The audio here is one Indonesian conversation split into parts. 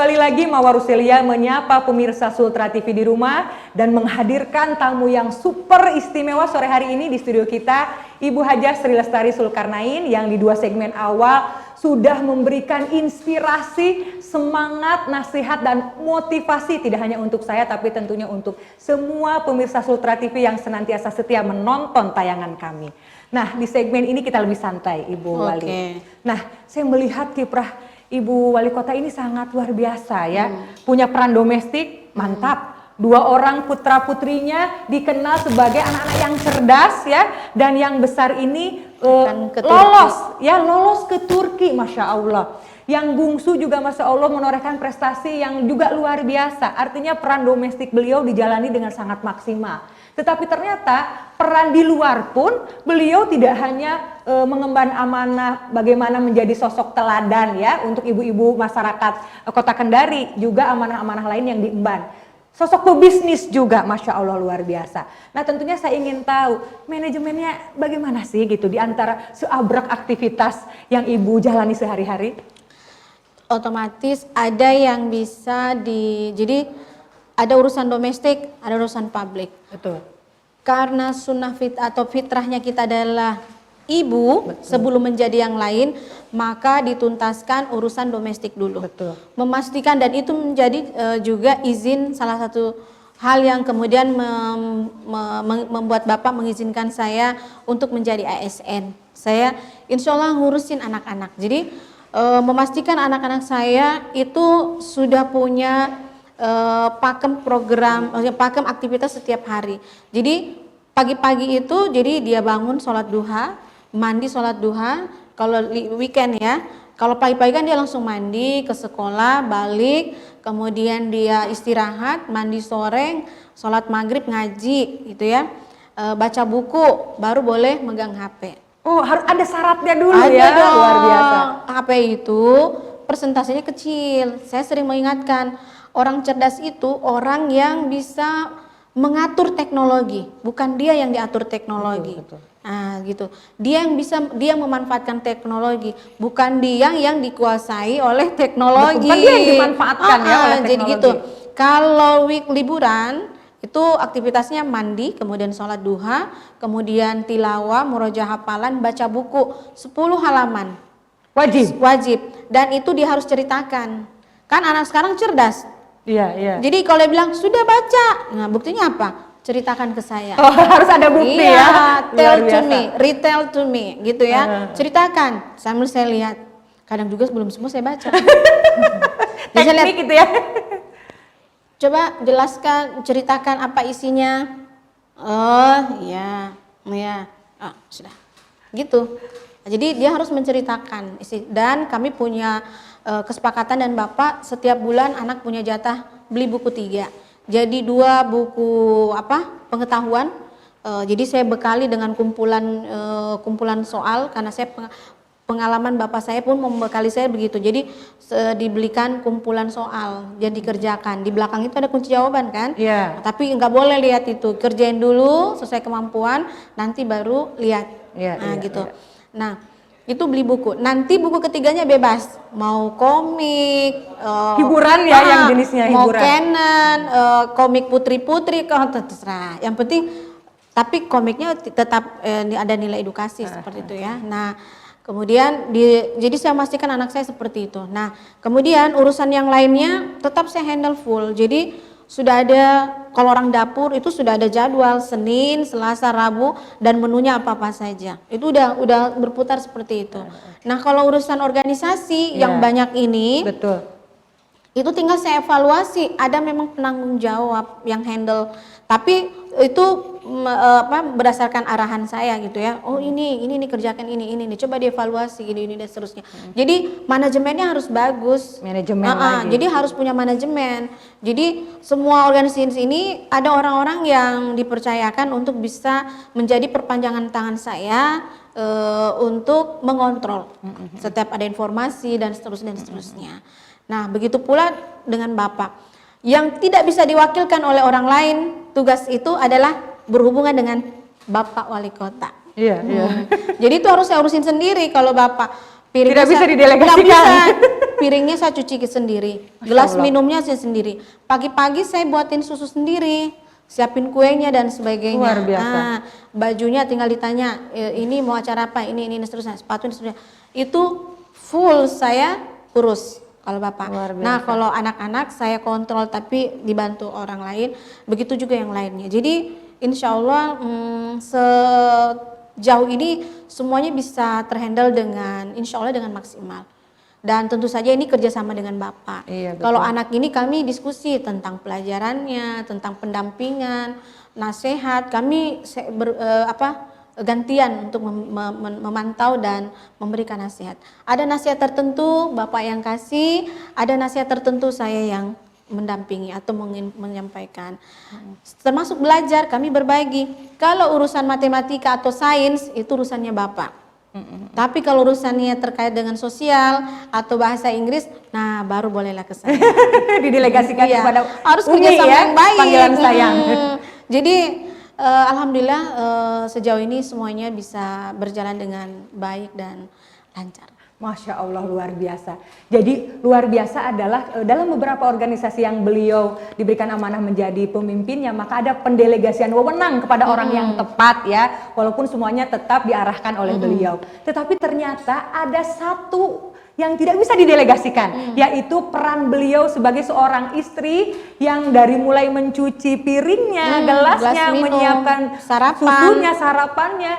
Kembali lagi Mawar Ruselia menyapa pemirsa Sultra TV di rumah dan menghadirkan tamu yang super istimewa sore hari ini di studio kita, Ibu Hajah Sri Lestari Zulkarnain yang di 2 segmen awal sudah memberikan inspirasi, semangat, nasihat dan motivasi tidak hanya untuk saya tapi tentunya untuk semua pemirsa Sultra TV yang senantiasa setia menonton tayangan kami. Nah, di segmen ini kita lebih santai, Ibu Wali. Nah, saya melihat kiprah Ibu Wali Kota ini sangat luar biasa ya, punya peran domestik mantap. 2 orang putra putrinya dikenal sebagai anak-anak yang cerdas ya, dan yang besar ini lolos ke Turki, Masya Allah. Yang bungsu juga Masya Allah menorehkan prestasi yang juga luar biasa. Artinya peran domestik beliau dijalani dengan sangat maksimal. Tetapi ternyata peran di luar pun beliau tidak hanya mengemban amanah bagaimana menjadi sosok teladan ya untuk ibu-ibu masyarakat Kota Kendari, juga amanah-amanah lain yang diemban. Sosok pebisnis juga Masya Allah luar biasa. Nah tentunya saya ingin tahu manajemennya bagaimana sih gitu di antara seabrak aktivitas yang ibu jalani sehari-hari? Otomatis ada yang bisa jadi ada urusan domestik, ada urusan publik. Betul. Karena sunnah atau fitrahnya kita adalah ibu. Betul. Sebelum menjadi yang lain, maka dituntaskan urusan domestik dulu. Betul. Memastikan, dan itu menjadi juga izin, salah satu hal yang kemudian membuat Bapak mengizinkan saya untuk menjadi ASN. Saya insya Allah ngurusin anak-anak. Jadi memastikan anak-anak saya itu sudah punya pakem program, pakem aktivitas setiap hari. Jadi pagi-pagi itu jadi dia bangun sholat duha, mandi sholat duha. Kalau weekend ya, kalau pagi-pagi kan dia langsung mandi ke sekolah, balik, kemudian dia istirahat, mandi sore, sholat maghrib, ngaji gitu ya, baca buku, baru boleh megang HP. Oh, harus ada syaratnya dulu ada ya, dong. Luar biasa. HP itu persentasenya kecil. Saya sering mengingatkan, orang cerdas itu orang yang bisa mengatur teknologi, bukan dia yang diatur teknologi. Betul. Nah, gitu. Dia yang memanfaatkan teknologi, bukan dia yang dikuasai oleh teknologi. Bukan dia yang dimanfaatkan ya oleh teknologi. Jadi gitu. Kalau liburan itu aktivitasnya mandi, kemudian sholat duha, kemudian tilawah, murojaah hafalan, baca buku 10 halaman. Wajib. Dan itu dia harus ceritakan. Kan anak sekarang cerdas. Iya. Jadi kalau dia bilang sudah baca, nah buktinya apa? Ceritakan ke saya. Oh, harus ada bukti ya. Retell to me, gitu ya. Ceritakan, sambil saya lihat. Kadang juga belum semua saya baca. Teknik gitu ya. Coba jelaskan, ceritakan apa isinya. Oh, iya. Oh, sudah. Gitu. Jadi dia harus menceritakan isi, dan kami punya kesepakatan dan Bapak setiap bulan anak punya jatah beli buku 3. Jadi 2 buku pengetahuan. Jadi saya bekali dengan kumpulan soal, karena saya pengalaman Bapak saya pun membekali saya begitu. Jadi dibelikan kumpulan soal yang dikerjakan. Di belakang itu ada kunci jawaban kan? Iya. Tapi nggak boleh lihat itu, kerjain dulu sesuai kemampuan, nanti baru lihat. Gitu. Iya. Nah, itu beli buku. Nanti buku ketiganya bebas, mau komik, hiburan ya, yang jenisnya hiburan. Mau canon, komik putri-putri, terserah. Yang penting, tapi komiknya tetap ada nilai edukasi seperti itu ya. Nah, kemudian jadi saya memastikan anak saya seperti itu. Nah, kemudian urusan yang lainnya tetap saya handle full. Jadi sudah ada, kalau orang dapur itu sudah ada jadwal Senin, Selasa, Rabu, dan menunya apa-apa saja. Itu udah berputar seperti itu. Nah, kalau urusan organisasi yang banyak ini, betul. Itu tinggal saya evaluasi. Ada memang penanggung jawab yang handle, tapi itu berdasarkan arahan saya gitu ya. Oh ini kerjakan ini coba dievaluasi ini dan seterusnya. Jadi manajemennya harus bagus. Jadi harus punya manajemen. Jadi semua organisasi ini ada orang-orang yang dipercayakan untuk bisa menjadi perpanjangan tangan saya untuk mengontrol setiap ada informasi dan seterusnya. Nah, begitu pula dengan Bapak yang tidak bisa diwakilkan oleh orang lain. Tugas itu adalah berhubungan dengan Bapak Wali Kota. Iya. Jadi itu harus saya urusin sendiri. Kalau Bapak tidak bisa didelegasikan. piringnya saya cuci sendiri, gelas minumnya saya sendiri. Pagi-pagi saya buatin susu sendiri, siapin kuenya dan sebagainya. Luar biasa. Bajunya tinggal ditanya, ini mau acara apa, ini seterusnya, sepatu ini seterusnya. Itu full saya urus kalau Bapak. Nah kalau anak-anak saya kontrol tapi dibantu orang lain, begitu juga yang lainnya. Jadi insya Allah sejauh ini semuanya bisa terhandle dengan insya Allah dengan maksimal. Dan tentu saja ini kerjasama dengan Bapak. Iya, kalau anak ini kami diskusi tentang pelajarannya, tentang pendampingan, nasihat. Kami gantian untuk memantau dan memberikan nasihat. Ada nasihat tertentu Bapak yang kasih, ada nasihat tertentu saya yang mendampingi atau menyampaikan. Termasuk belajar kami berbagi. Kalau urusan matematika atau sains itu urusannya Bapak. Tapi kalau urusannya terkait dengan sosial atau bahasa Inggris, nah baru bolehlah ke saya. Didelegasikan kepada harus Umi kerjasama ya, yang baik. panggilan sayang. Jadi alhamdulillah sejauh ini semuanya bisa berjalan dengan baik dan lancar. Masya Allah, luar biasa. Jadi luar biasa adalah dalam beberapa organisasi yang beliau diberikan amanah menjadi pemimpinnya, maka ada pendelegasian wewenang kepada orang yang tepat ya, walaupun semuanya tetap diarahkan oleh beliau. Tetapi ternyata ada satu yang tidak bisa didelegasikan, yaitu peran beliau sebagai seorang istri yang dari mulai mencuci piringnya, gelasnya, gelas minum, menyiapkan susunya, sarapannya,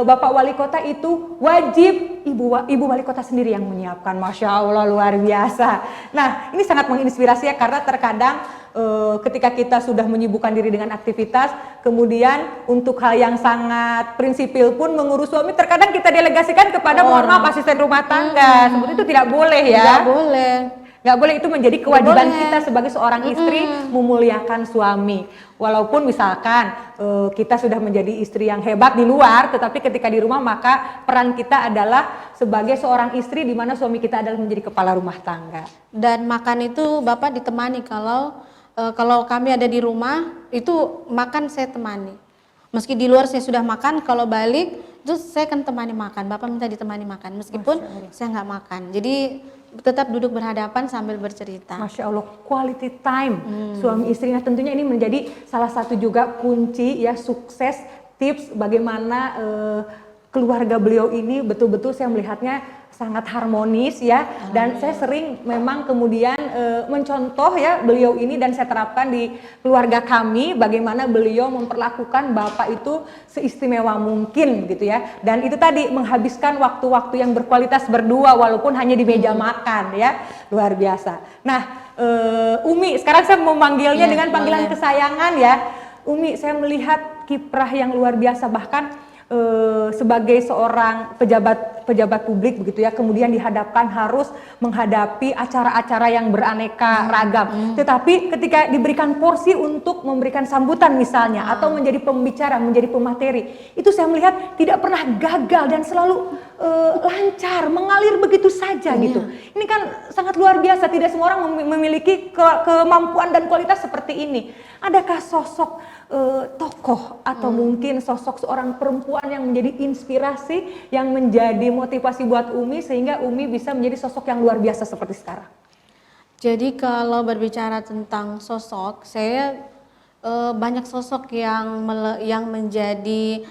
Bapak Wali Kota itu wajib Ibu Wali Kota sendiri yang menyiapkan. Masya Allah, luar biasa. Nah, ini sangat menginspirasi ya, karena terkadang ketika kita sudah menyibukkan diri dengan aktivitas, kemudian untuk hal yang sangat prinsipil pun mengurus suami, terkadang kita delegasikan kepada mohon maaf asisten rumah tangga. Seperti itu tidak boleh ya. Tidak boleh. Nggak boleh, itu menjadi kewajiban kita sebagai seorang istri memuliakan suami. Walaupun misalkan kita sudah menjadi istri yang hebat di luar, tetapi ketika di rumah maka peran kita adalah sebagai seorang istri di mana suami kita adalah menjadi kepala rumah tangga. Dan makan itu Bapak ditemani. Kalau kami ada di rumah itu makan saya temani. Meski di luar saya sudah makan, kalau balik itu saya akan temani makan. Bapak minta ditemani makan meskipun saya nggak makan. Jadi tetap duduk berhadapan sambil bercerita. Masya Allah, quality time suami istri. Nah tentunya ini menjadi salah satu juga kunci ya sukses, tips bagaimana keluarga beliau ini betul-betul saya melihatnya sangat harmonis ya. Dan saya sering memang kemudian mencontoh ya beliau ini, dan saya terapkan di keluarga kami bagaimana beliau memperlakukan Bapak itu seistimewa mungkin gitu ya. Dan itu tadi menghabiskan waktu-waktu yang berkualitas berdua walaupun hanya di meja makan ya. Luar biasa. Nah Umi, sekarang saya memanggilnya dengan panggilan kesayangan ya. Umi, saya melihat kiprah yang luar biasa, bahkan sebagai seorang pejabat publik begitu ya, kemudian dihadapkan harus menghadapi acara-acara yang beraneka ragam. Tetapi ketika diberikan porsi untuk memberikan sambutan misalnya atau menjadi pembicara, menjadi pemateri, itu saya melihat tidak pernah gagal dan selalu lancar, mengalir begitu saja gitu. Ini kan sangat luar biasa, tidak semua orang memiliki kemampuan dan kualitas seperti ini. Adakah sosok tokoh atau mungkin sosok seorang perempuan yang menjadi inspirasi, yang menjadi motivasi buat Umi sehingga Umi bisa menjadi sosok yang luar biasa seperti sekarang? Jadi kalau berbicara tentang sosok, saya banyak sosok yang menjadi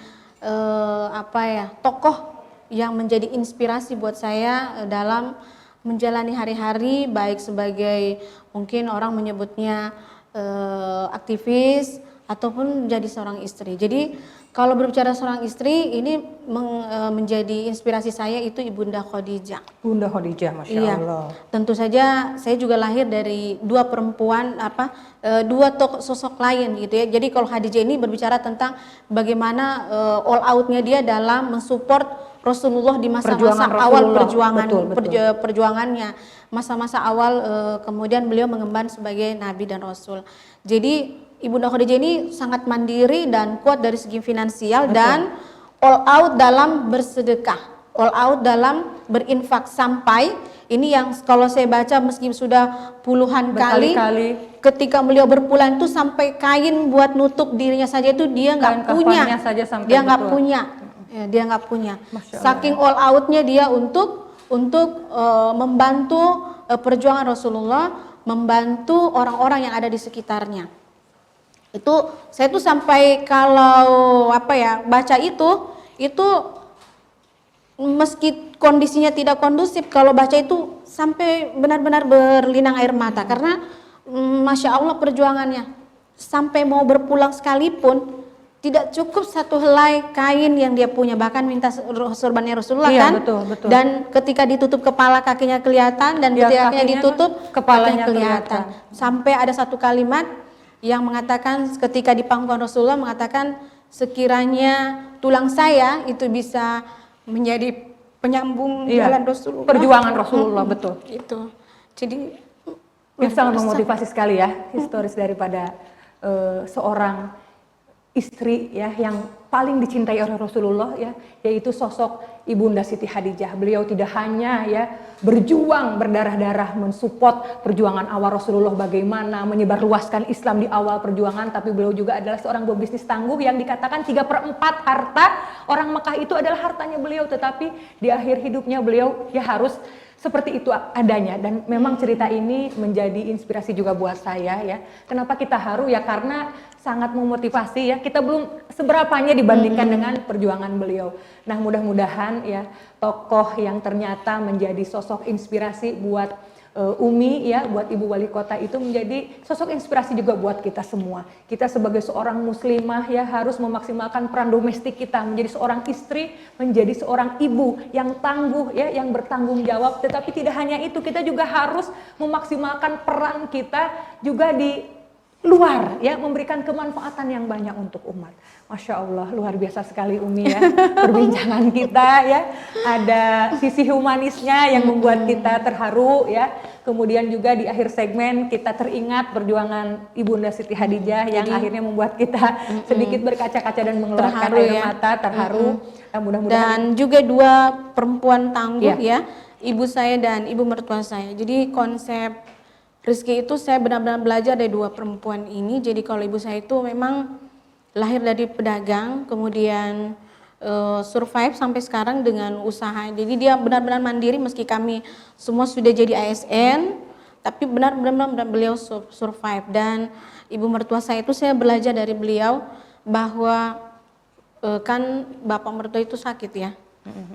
tokoh yang menjadi inspirasi buat saya dalam menjalani hari-hari, baik sebagai mungkin orang menyebutnya aktivis ataupun menjadi seorang istri. Jadi kalau berbicara seorang istri, ini menjadi inspirasi saya itu Ibunda Khadijah. Bunda Khadijah, Masya Allah. Tentu saja saya juga lahir dari dua perempuan, dua sosok lain gitu ya. Jadi kalau Khadijah ini berbicara tentang bagaimana all outnya dia dalam mensupport Rasulullah di masa-masa awal perjuangannya, masa-masa awal kemudian beliau mengemban sebagai Nabi dan Rasul. Jadi Ibunda Khadijah ini sangat mandiri dan kuat dari segi finansial dan all out dalam bersedekah, all out dalam berinfak, sampai ini yang kalau saya baca meski sudah puluhan kali ketika beliau berpulang itu sampai kain buat nutup dirinya saja itu dia nggak punya, dia nggak punya. Saking all outnya dia untuk membantu perjuangan Rasulullah membantu orang-orang yang ada di sekitarnya. Itu saya tuh sampai kalau baca itu meski kondisinya tidak kondusif, kalau baca itu sampai benar-benar berlinang air mata karena Masya Allah perjuangannya. Sampai mau berpulang sekalipun tidak cukup satu helai kain yang dia punya, bahkan minta sorbannya Rasulullah kan. Betul. Dan ketika ditutup kepala kakinya kelihatan, dan ketika kakinya ditutup kepalanya kelihatan. Sampai ada satu kalimat yang mengatakan ketika di pangkuan Rasulullah mengatakan sekiranya tulang saya itu bisa menjadi penyambung jalan Rasulullah. Perjuangan Rasulullah, betul. Itu. Jadi itu sangat memotivasi sekali ya, historis daripada seorang istri ya yang paling dicintai oleh Rasulullah ya, yaitu sosok Ibunda Siti Khadijah. Beliau tidak hanya ya berjuang berdarah-darah mensupport perjuangan awal Rasulullah bagaimana menyebarluaskan Islam di awal perjuangan, tapi beliau juga adalah seorang pebisnis tangguh yang dikatakan 3/4 harta orang Mekah itu adalah hartanya beliau, tetapi di akhir hidupnya beliau ya harus seperti itu adanya. Dan memang cerita ini menjadi inspirasi juga buat saya ya. Kenapa kita haru ya, karena sangat memotivasi ya. Kita belum seberapanya dibandingkan dengan perjuangan beliau. Nah, mudah-mudahan ya tokoh yang ternyata menjadi sosok inspirasi buat Umi ya, buat Ibu Wali Kota itu menjadi sosok inspirasi juga buat kita semua. Kita sebagai seorang muslimah ya harus memaksimalkan peran domestik kita, menjadi seorang istri, menjadi seorang ibu yang tangguh ya, yang bertanggung jawab. Tetapi tidak hanya itu, kita juga harus memaksimalkan peran kita juga di luar ya, memberikan kemanfaatan yang banyak untuk umat. Masya Allah, luar biasa sekali Umi ya perbincangan kita ya. Ada sisi humanisnya yang membuat kita terharu ya. Kemudian juga di akhir segmen kita teringat perjuangan Ibunda Siti Khadijah yang akhirnya membuat kita sedikit berkaca-kaca dan mengeluarkan terharu, air ya. mata, terharu. Mudah-mudahan. Dan juga 2 perempuan tangguh ya, ibu saya dan ibu mertua saya. Jadi konsep rezeki itu saya benar-benar belajar dari 2 perempuan ini. Jadi kalau ibu saya itu memang lahir dari pedagang, kemudian survive sampai sekarang dengan usaha. Jadi dia benar-benar mandiri meski kami semua sudah jadi ASN, tapi benar-benar beliau survive. Dan ibu mertua saya itu saya belajar dari beliau bahwa kan bapak mertua itu sakit ya.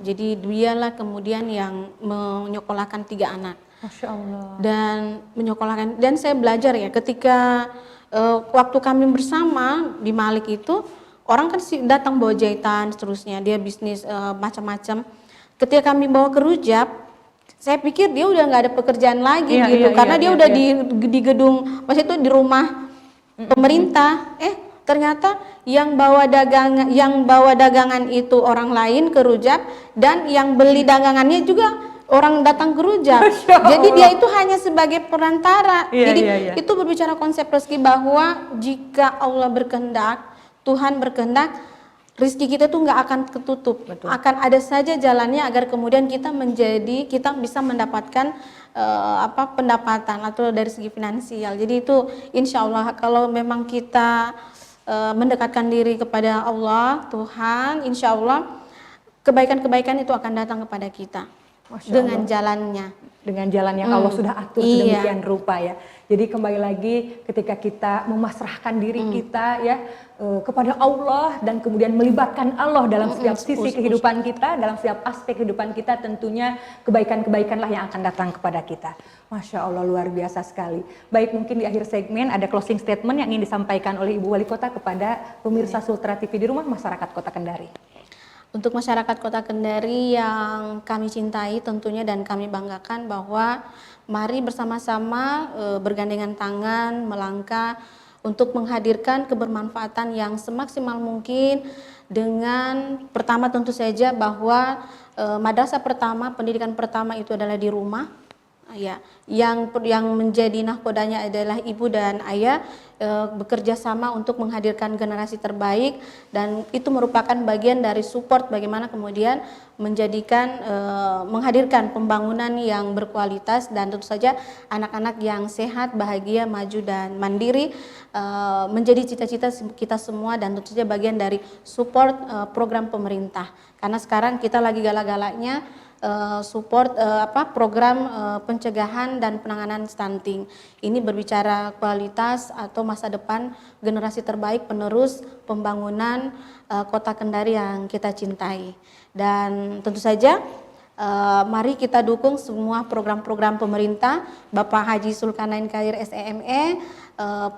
Jadi dialah kemudian yang menyekolahkan 3 anak. Masya Allah. Dan menyekolahkan, dan saya belajar ya ketika waktu kami bersama di Malik itu, orang kan datang bawa jahitan seterusnya, dia bisnis macam-macam. Ketika kami bawa ke Rujab, saya pikir dia udah nggak ada pekerjaan lagi karena dia udah di gedung, maksudnya itu di rumah pemerintah. Ternyata yang bawa dagangan itu orang lain ke Rujab, dan yang beli dagangannya juga orang datang ke Rujab. Jadi dia itu hanya sebagai perantara. Jadi itu berbicara konsep rezeki, bahwa jika Allah berkehendak, Tuhan berkehendak, rezeki kita tuh nggak akan ketutup. Betul. Akan ada saja jalannya agar kemudian kita bisa mendapatkan pendapatan atau dari segi finansial. Jadi itu insya Allah kalau memang kita mendekatkan diri kepada Allah, Tuhan, insya Allah kebaikan-kebaikan itu akan datang kepada kita. Dengan jalannya, dengan jalan yang Allah sudah atur sedemikian rupa ya. Jadi kembali lagi ketika kita memasrahkan diri kita ya kepada Allah, dan kemudian melibatkan Allah dalam setiap sisi kehidupan kita, dalam setiap aspek kehidupan kita, tentunya kebaikan-kebaikanlah yang akan datang kepada kita. Masya Allah, luar biasa sekali. Baik, mungkin di akhir segmen ada closing statement yang ingin disampaikan oleh Ibu Wali Kota kepada pemirsa Sultra TV di rumah, masyarakat Kota Kendari. Untuk masyarakat Kota Kendari yang kami cintai tentunya dan kami banggakan, bahwa mari bersama-sama bergandengan tangan melangkah untuk menghadirkan kebermanfaatan yang semaksimal mungkin, dengan pertama tentu saja bahwa madrasah pertama, pendidikan pertama itu adalah di rumah. Ya, yang menjadi nahkodanya adalah ibu dan ayah bekerja sama untuk menghadirkan generasi terbaik, dan itu merupakan bagian dari support bagaimana kemudian menghadirkan pembangunan yang berkualitas, dan tentu saja anak-anak yang sehat, bahagia, maju dan mandiri menjadi cita-cita kita semua, dan tentu saja bagian dari support program pemerintah. Karena sekarang kita lagi galak-galaknya support program pencegahan dan penanganan stunting. Ini berbicara kualitas atau masa depan generasi terbaik penerus pembangunan Kota Kendari yang kita cintai. Dan tentu saja mari kita dukung semua program-program pemerintah, Bapak Haji Zulkarnain Khalil SEME,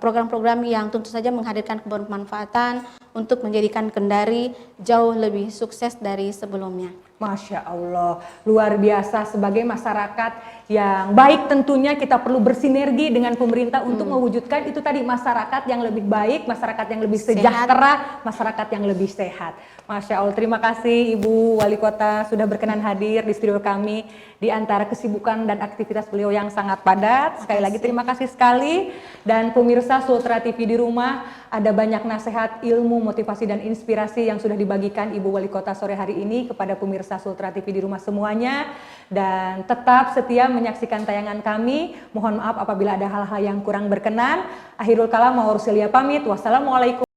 program-program yang tentu saja menghadirkan kebermanfaatan untuk menjadikan Kendari jauh lebih sukses dari sebelumnya. Masya Allah, luar biasa. Sebagai masyarakat yang baik tentunya kita perlu bersinergi dengan pemerintah untuk mewujudkan itu tadi, masyarakat yang lebih baik, masyarakat yang lebih sejahtera, masyarakat yang lebih sehat. Masya Allah, terima kasih Ibu Wali Kota sudah berkenan hadir di studio kami di antara kesibukan dan aktivitas beliau yang sangat padat. Sekali lagi terima kasih sekali. Dan pemirsa Sultra TV di rumah, ada banyak nasihat, ilmu, motivasi dan inspirasi yang sudah dibagikan Ibu Wali Kota sore hari ini kepada pemirsa Sultra TV di rumah semuanya. Dan tetap setia menyaksikan tayangan kami. Mohon maaf apabila ada hal-hal yang kurang berkenan. Akhirul kalam wa pamit. Wassalamualaikum.